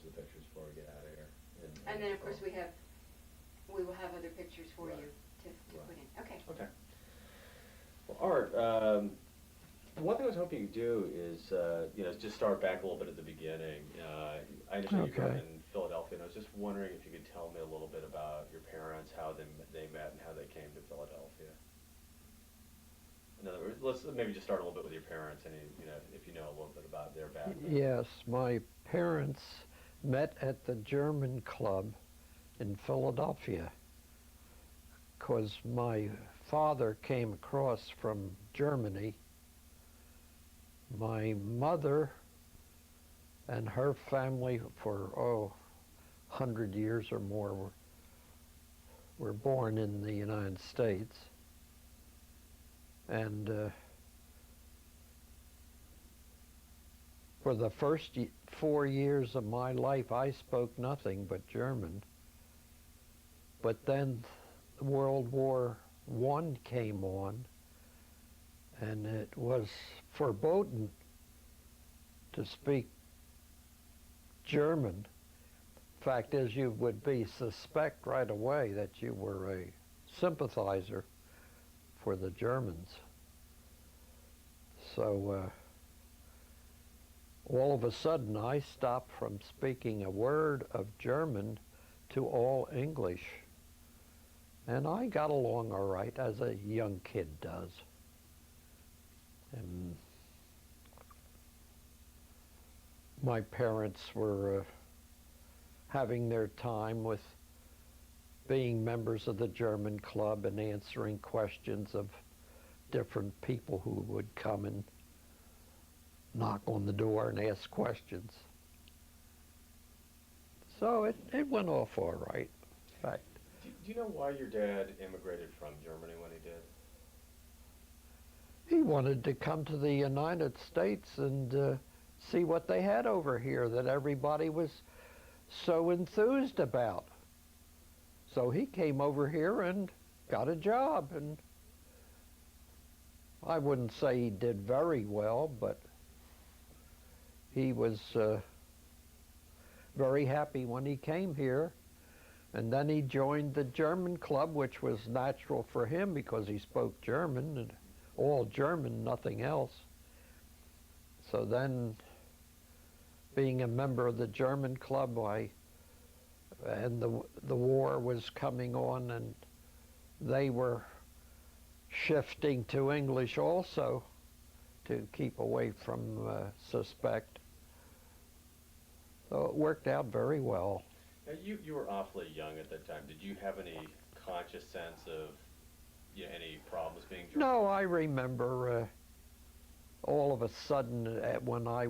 most of the pictures before we get out of here. And then of course we will have other pictures for Right. you to Right. put in. Okay. Okay. Well, Art, one thing I was hoping you could do is, just start back a little bit at the beginning. I understand you grew up Okay. in Philadelphia, and I was just wondering if you could tell me a little bit about your parents, how they met, and how they came to Philadelphia. In other words, let's maybe just start a little bit with your parents, and if you know a little bit about their background. Yes, my parents met at the German club in Philadelphia because my father came across from Germany. My mother and her family for, 100 years or more were born in the United States. And for the first 4 years of my life, I spoke nothing but German. But then World War I came on, and it was verboten to speak German. Fact is, you would be suspect right away that you were a sympathizer for the Germans. So all of a sudden, I stopped from speaking a word of German to all English. And I got along all right, as a young kid does. And my parents were having their time with being members of the German club and answering questions of different people who would come and knock on the door and ask questions. So it went off all right, in fact. Do you know why your dad immigrated from Germany when he did? He wanted to come to the United States and see what they had over here that everybody was so enthused about. So he came over here and got a job, and I wouldn't say he did very well, but he was very happy when he came here. And then he joined the German club, which was natural for him because he spoke German, and all German, nothing else. So then, being a member of the German club, and the war was coming on, and they were shifting to English also to keep away from suspect. So it worked out very well. Now, you were awfully young at that time. Did you have any conscious sense of any problems being German? No, I remember all of a sudden when I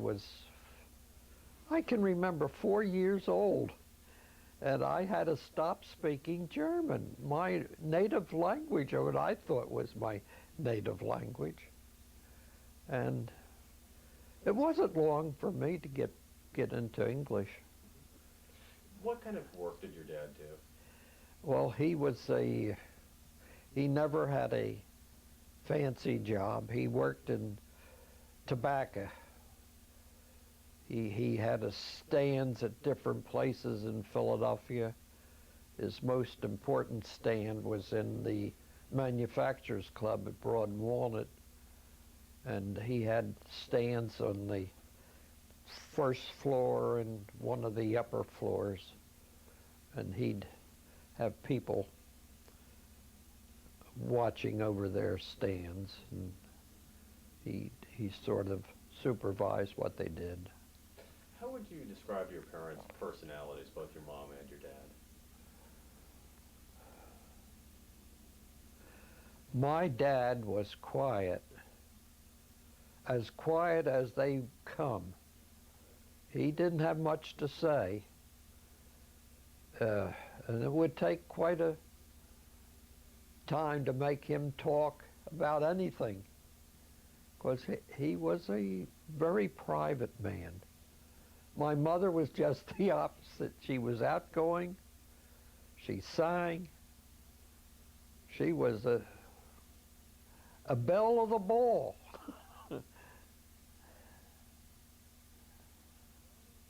can remember 4 years old, and I had to stop speaking German, my native language, or what I thought was my native language. And it wasn't long for me to get into English. What kind of work did your dad do? Well, he never had a fancy job. He worked in tobacco. He had a stands at different places in Philadelphia. His most important stand was in the Manufacturers Club at Broad and Walnut, and he had stands on the first floor and one of the upper floors, and he'd have people watching over their stands, and he sort of supervised what they did. How would you describe your parents' personalities, both your mom and your dad? My dad was quiet as they come. He didn't have much to say, and it would take quite a time to make him talk about anything, because he was a very private man. My mother was just the opposite. She was outgoing, she sang, she was a belle of the ball.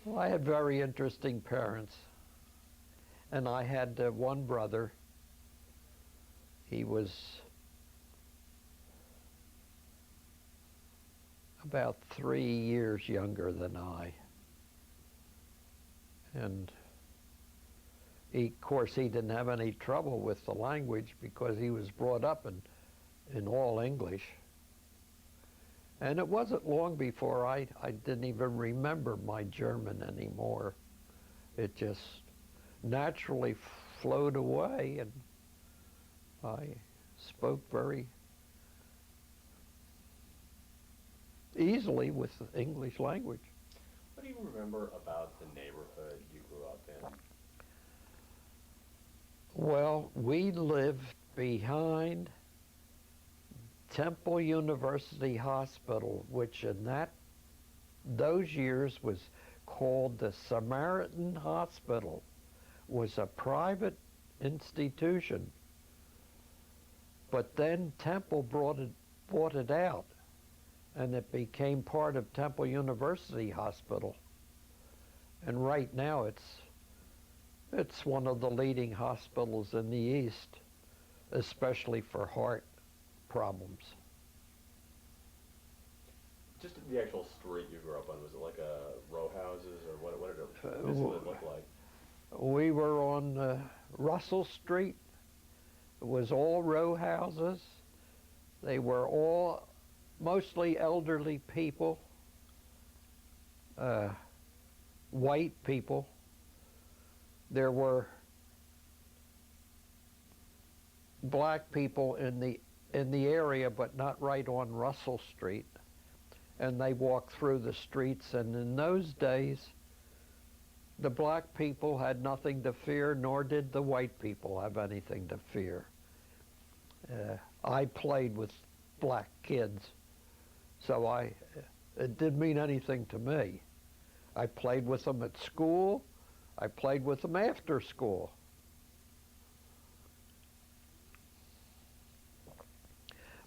Well, I had very interesting parents, and I had one brother. He was about 3 years younger than I, and of course, he didn't have any trouble with the language because he was brought up in all English. And it wasn't long before I didn't even remember my German anymore. It just naturally flowed away, and I spoke very easily with the English language. What do you remember about the neighborhood you grew up in? Well, we lived behind Temple University Hospital, which in those years was called the Samaritan Hospital, was a private institution. But then Temple bought it out, and it became part of Temple University Hospital. And right now it's one of the leading hospitals in the East, especially for heart problems. Just the actual street you grew up on, was it like a row houses, or what did it basically look like? We were on Russell Street. It was all row houses. They were all mostly elderly people, white people. There were black people in the area, but not right on Russell Street. And they walked through the streets, and in those days, the black people had nothing to fear, nor did the white people have anything to fear. I played with black kids, so it didn't mean anything to me. I played with them at school. I played with them after school.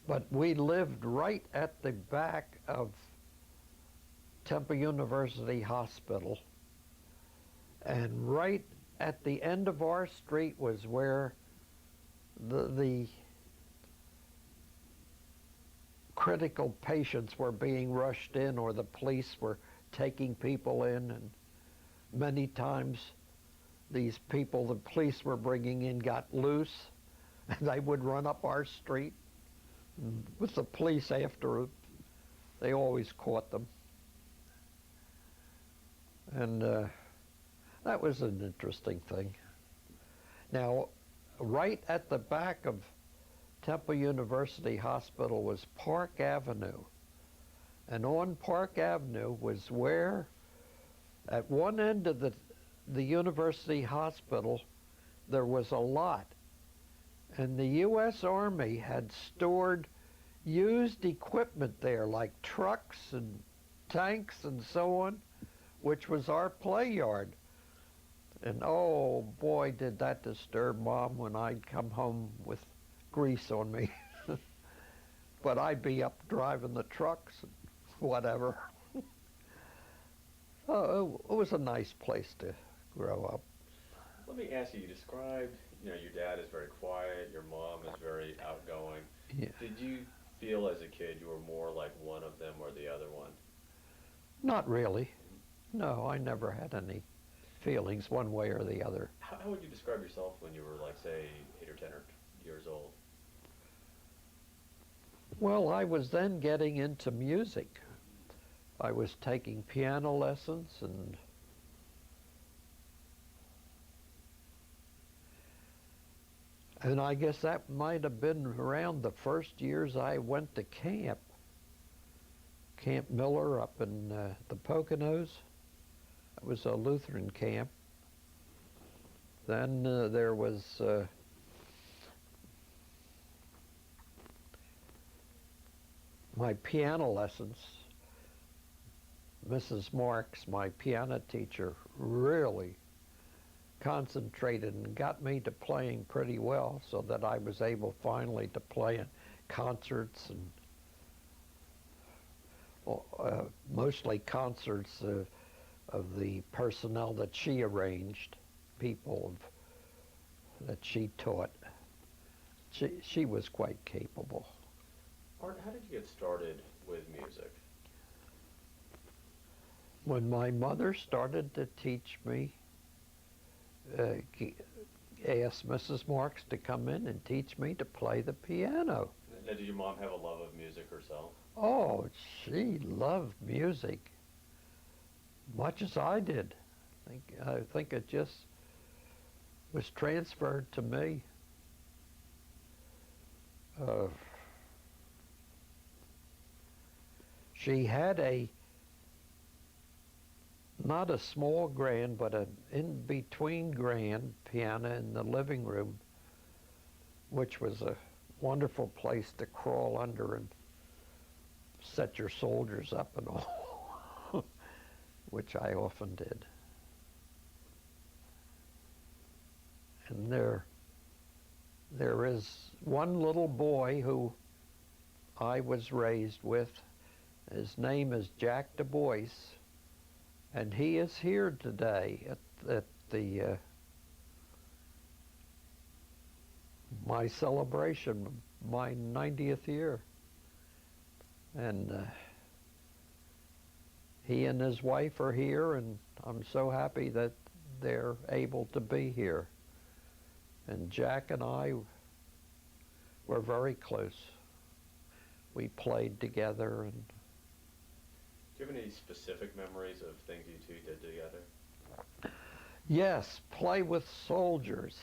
But we lived right at the back of Temple University Hospital, and right at the end of our street was where the critical patients were being rushed in, or the police were taking people in, and many times these people the police were bringing in got loose, and they would run up our street with the police after them. They always caught them. And that was an interesting thing. Now, right at the back of Temple University Hospital was Park Avenue. And on Park Avenue was where, at one end of the university hospital, there was a lot. And the U.S. Army had stored used equipment there, like trucks and tanks and so on, which was our play yard. And oh boy, did that disturb Mom when I'd come home with grease on me. But I'd be up driving the trucks and whatever. Oh, it was a nice place to grow up. Let me ask you, you described, your dad is very quiet, your mom is very outgoing. Yeah. Did you feel as a kid you were more like one of them or the other one? Not really. No, I never had any feelings one way or the other. How would you describe yourself when you were, like, say, 8 or 10 or years old? Well, I was then getting into music. I was taking piano lessons, and I guess that might have been around the first years I went to Camp Miller up in the Poconos. It was a Lutheran camp. Then there was my piano lessons. Mrs. Marks, my piano teacher, really concentrated and got me to playing pretty well, so that I was able finally to play in concerts, and mostly concerts of the personnel that she arranged, people that she taught. She was quite capable. Art, how did you get started with music? When my mother started to teach me, asked Mrs. Marks to come in and teach me to play the piano. Now, did your mom have a love of music herself? Oh, she loved music, much as I did. I think it just was transferred to me. She had not a small grand, but an in-between grand piano in the living room, which was a wonderful place to crawl under and set your soldiers up and all, which I often did. And there is one little boy who I was raised with. His name is Jack Du Bois, and he is here today at the my celebration, my 90th year. And he and his wife are here, and I'm so happy that they're able to be here. And Jack and I were very close. We played together. And do you have any specific memories of things you two did together? yes, play with soldiers.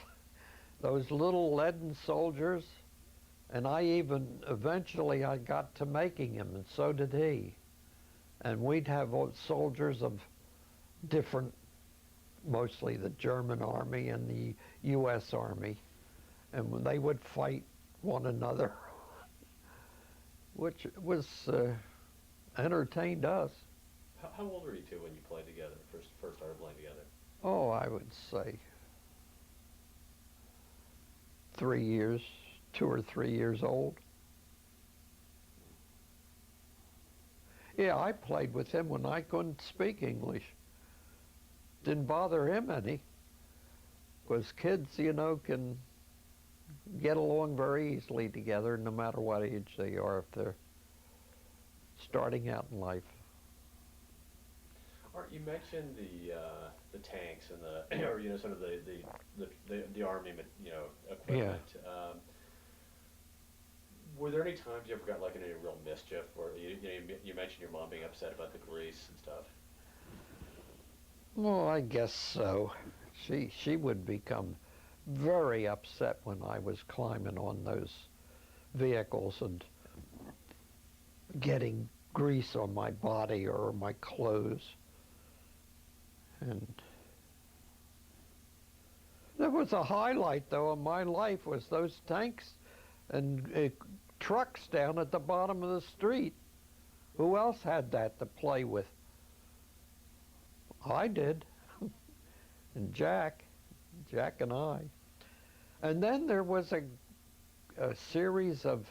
Those little leaden soldiers. And eventually I got to making him, and so did he. And we'd have soldiers of different, mostly the German army and the U.S. Army, and they would fight one another, which was entertained us. How old were you two when you played together, first started playing together? Oh, I would say 3 years, 2 or 3 years old. Yeah, I played with him when I couldn't speak English. Didn't bother him any, because kids, can get along very easily together no matter what age they are if they're starting out in life. Art, you mentioned the tanks and the or sort of the army equipment. Yeah. Were there any times you ever got like in any real mischief, or you mentioned your mom being upset about the grease and stuff? Well, I guess so. She would become very upset when I was climbing on those vehicles and getting grease on my body or my clothes. And there was a highlight, though, of my life was those tanks and trucks down at the bottom of the street. Who else had that to play with? I did. And Jack and I. And then there was a series of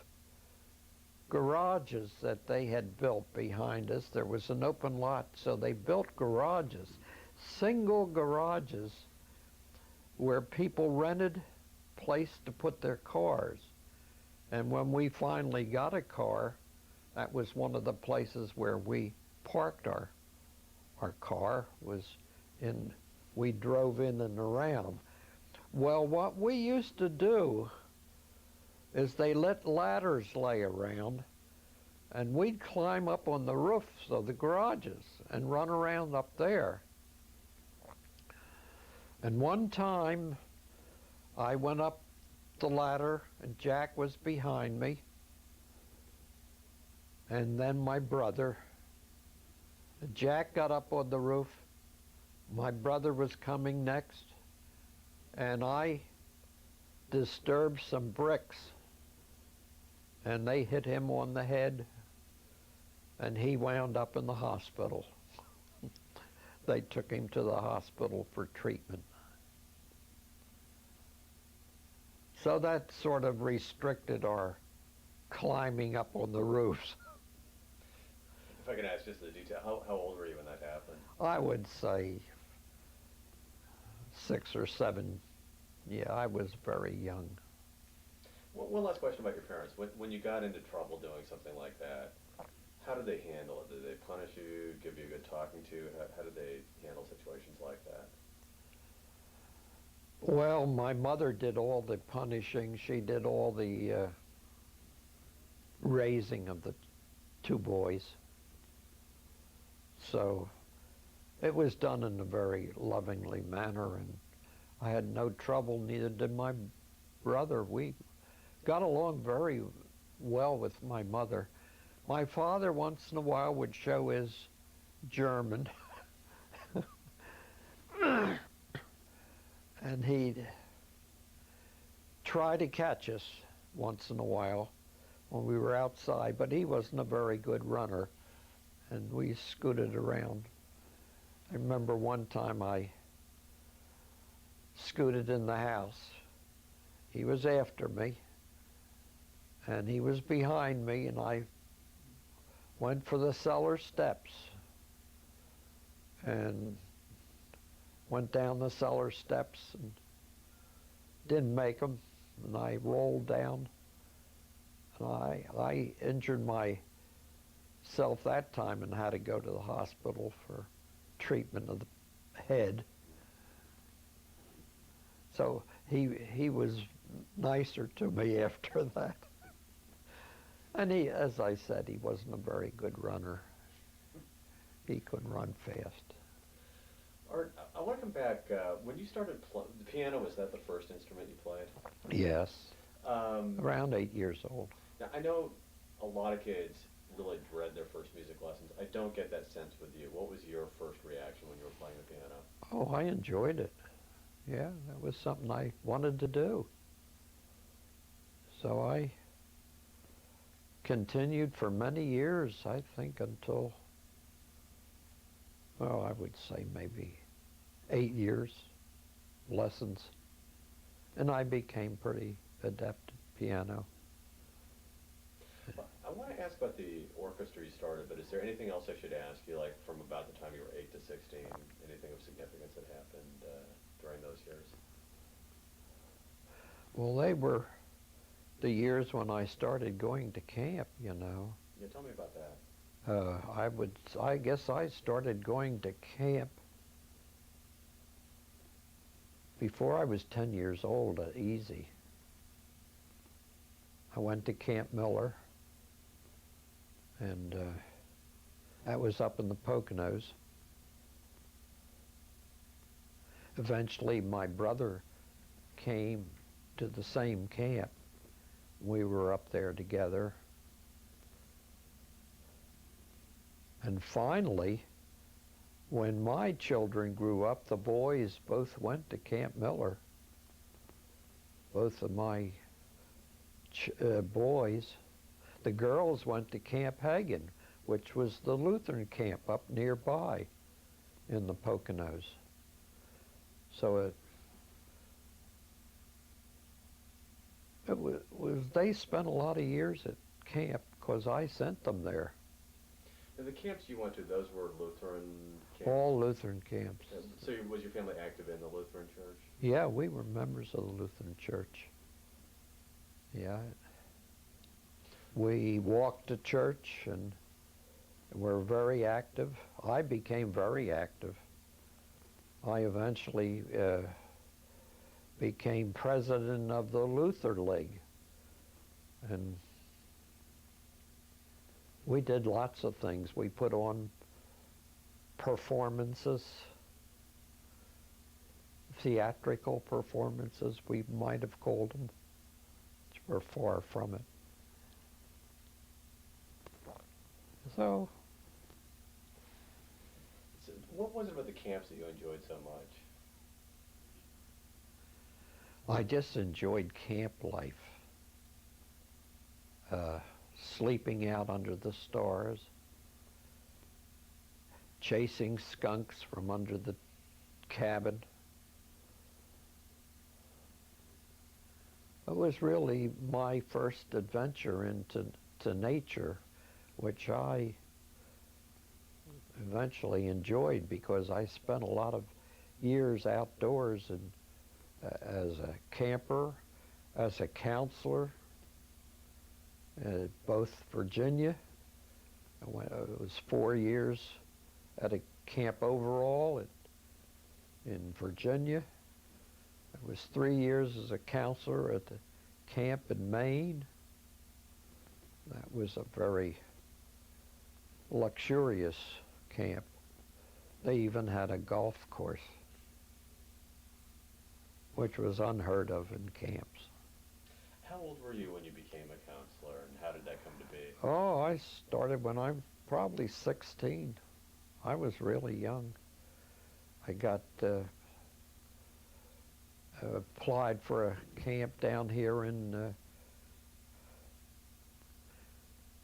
garages that they had built behind us. There was an open lot, so they built garages, single garages, where people rented a place to put their cars. And when we finally got a car, that was one of the places where we parked our car. We drove in and around. Well, what we used to do is they let ladders lay around, and we'd climb up on the roofs of the garages and run around up there. And one time I went up the ladder and Jack was behind me, and then my brother. Jack got up on the roof, my brother was coming next, and I disturbed some bricks, and they hit him on the head, and he wound up in the hospital. They took him to the hospital for treatment. So that sort of restricted our climbing up on the roofs. If I could ask just the detail, how old were you when that happened? I would say 6 or 7. Yeah, I was very young. One last question about your parents. When you got into trouble doing something like that, how did they handle it? Did they punish you, give you a good talking to? How did they handle situations like that? Well, my mother did all the punishing. She did all the raising of the 2 boys. So it was done in a very lovingly manner, and I had no trouble, neither did my brother. We got along very well with my mother. My father once in a while would show his German, and he'd try to catch us once in a while when we were outside, but he wasn't a very good runner, and we scooted around. I remember one time I scooted in the house. He was after me, and he was behind me, and I went for the cellar steps and went down the cellar steps and didn't make them, and I rolled down, and I injured myself that time and had to go to the hospital for treatment of the head. So he was nicer to me after that. And he, as I said, he wasn't a very good runner. He couldn't run fast. Art, I want to come back. When you started the piano, was that the first instrument you played? Yes, Um, around 8 years old. Now, I know a lot of kids really dread their first music lessons. I don't get that sense with you. What was your first reaction when you were playing the piano? Oh, I enjoyed it. Yeah, that was something I wanted to do. So I continued for many years, I think, until, well, I would say maybe 8 years lessons. And I became pretty adept at piano. Well, I want to ask about the orchestra you started, but is there anything else I should ask you, like from about the time you were 8 to 16, anything of significance that happened during those years? Well, they were the years when I started going to camp, you know. Yeah, tell me about that. I guess I started going to camp before I was 10 years old, easy. I went to Camp Miller, and that was up in the Poconos. Eventually, my brother came to the same camp. We were up there together. And finally, when my children grew up, the boys both went to Camp Miller. Both of my boys. The girls went to Camp Hagen, which was the Lutheran camp up nearby in the Poconos. So they spent a lot of years at camp because I sent them there. And the camps you went to, those were Lutheran camps? All Lutheran camps. So was your family active in the Lutheran church? Yeah, we were members of the Lutheran church. Yeah. We walked to church and were very active. I became very active. I eventually became president of the Luther League. And we did lots of things. We put on performances, theatrical performances, we might have called them, which were far from it. So what was it about the camps that you enjoyed so much? I just enjoyed camp life. Sleeping out under the stars, chasing skunks from under the cabin. It was really my first adventure into nature, which I eventually enjoyed because I spent a lot of years outdoors and as a camper, as a counselor, both Virginia. It was 4 years at a Camp Overall in Virginia. It was 3 years as a counselor at the camp in Maine. That was a very luxurious camp. They even had a golf course, which was unheard of in camps. How old were you when you became a counselor, and how did that come to be? Oh, I started when I'm probably 16. I was really young. I got applied for a camp down here in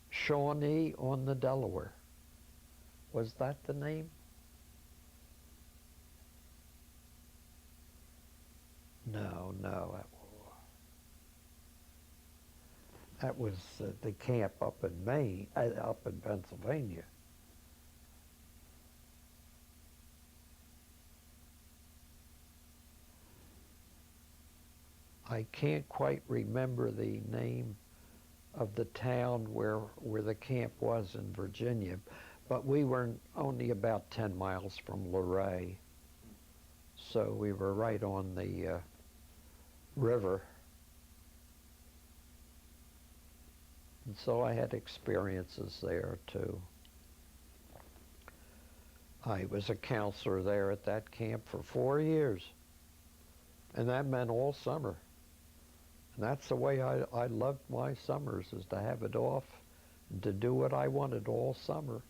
Shawnee on the Delaware. Was that the name? No, that was the camp up in Maine, up in Pennsylvania. I can't quite remember the name of the town where the camp was in Virginia, but we were only about 10 miles from Luray, so we were right on the river. And so I had experiences there too. I was a counselor there at that camp for 4 years, and that meant all summer. And that's the way I loved my summers, is to have it off and to do what I wanted all summer.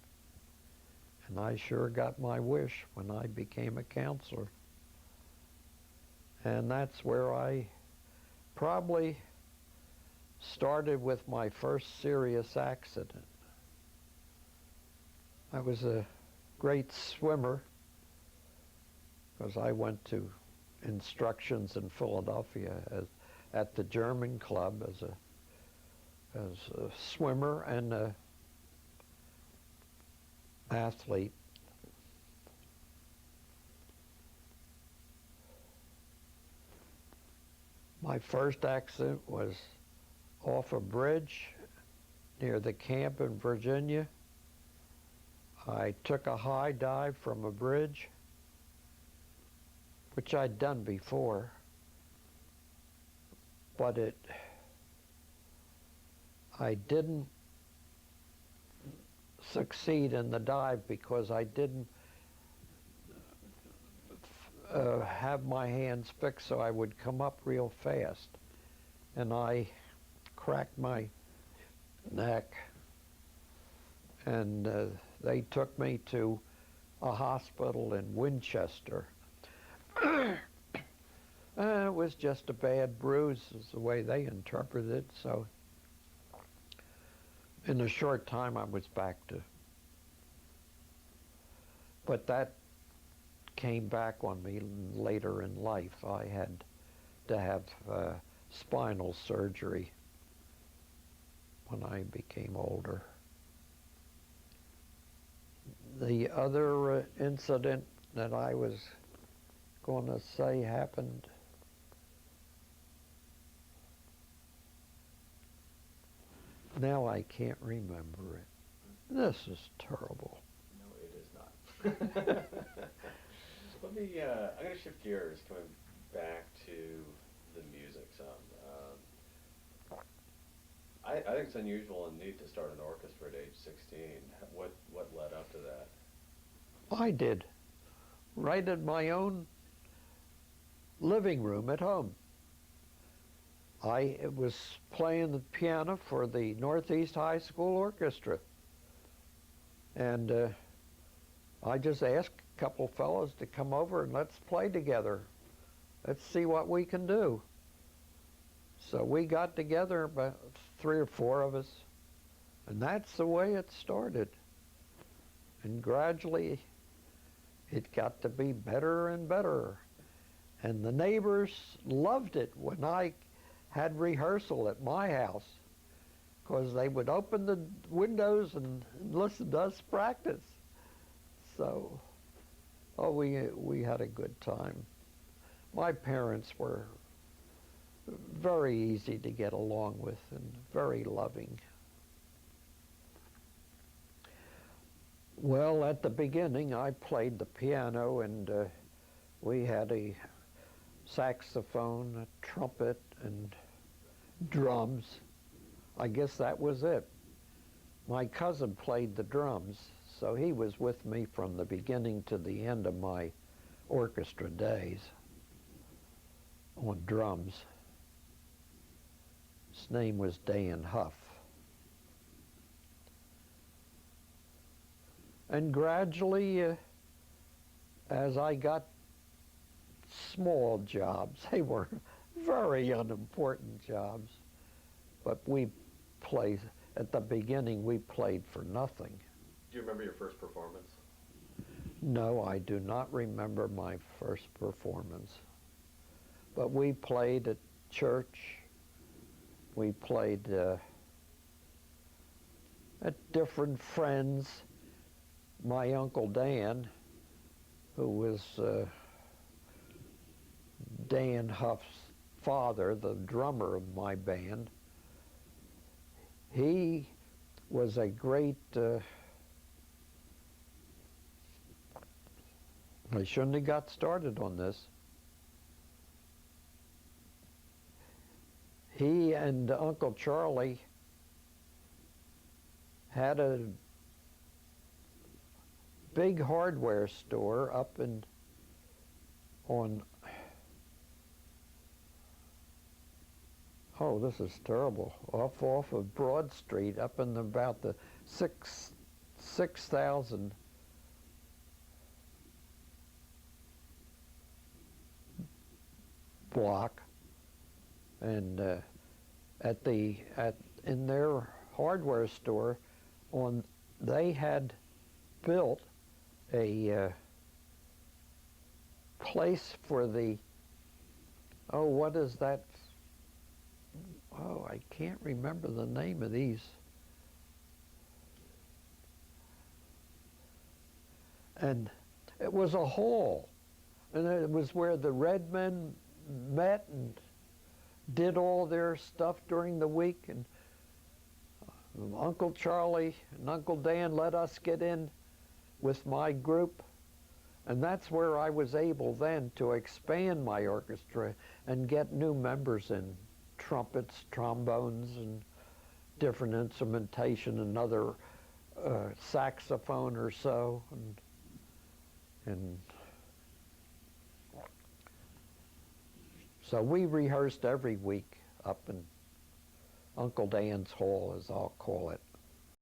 And I sure got my wish when I became a counselor. And that's where I probably started with my first serious accident. I was a great swimmer because I went to instructions in Philadelphia at the German club as a swimmer and a athlete. My first accident was off a bridge near the camp in Virginia. I took a high dive from a bridge, which I'd done before, but I didn't succeed in the dive because I didn't have my hands fixed so I would come up real fast. And I cracked my neck, and they took me to a hospital in Winchester. It was just a bad bruise, is the way they interpreted it. So in a short time I was back to, but that came back on me later in life. I had to have spinal surgery when I became older. The other incident that I was going to say happened now, I can't remember it. This is terrible. No, it is not. I'm going to shift gears, coming back to the music some. I think it's unusual and neat to start an orchestra at age 16. What led up to that? I did, right in my own living room at home. I was playing the piano for the Northeast High School Orchestra. And I just asked a couple fellows to come over and let's play together. Let's see what we can do. So we got together, about 3 or 4 of us, and that's the way it started. And gradually it got to be better and better. And the neighbors loved it when I had rehearsal at my house, because they would open the windows and listen to us practice. So, oh, we had a good time. My parents were very easy to get along with and very loving. Well, at the beginning, I played the piano, and we had a saxophone, a trumpet, and drums. I guess that was it. My cousin played the drums, so he was with me from the beginning to the end of my orchestra days on drums. His name was Dan Huff. And gradually, as I got small jobs, they were very unimportant jobs, but at the beginning, we played for nothing. Do you remember your first performance? No, I do not remember my first performance. But we played at church. We played at different friends. My Uncle Dan, who was Dan Huff's father, the drummer of my band, he was a great, I shouldn't have got started on this. He and Uncle Charlie had a big hardware store up on, oh, this is terrible, off of Broad Street, up in about the 6,000 block, and in their hardware store, they had built a place for what is that? Oh, I can't remember the name of these. And it was a hall, and it was where the Red Men met and did all their stuff during the week, and Uncle Charlie and Uncle Dan let us get in with my group, and that's where I was able then to expand my orchestra and get new members in, trumpets, trombones, and different instrumentation, another saxophone or so, and so we rehearsed every week up in Uncle Dan's Hall, as I'll call it.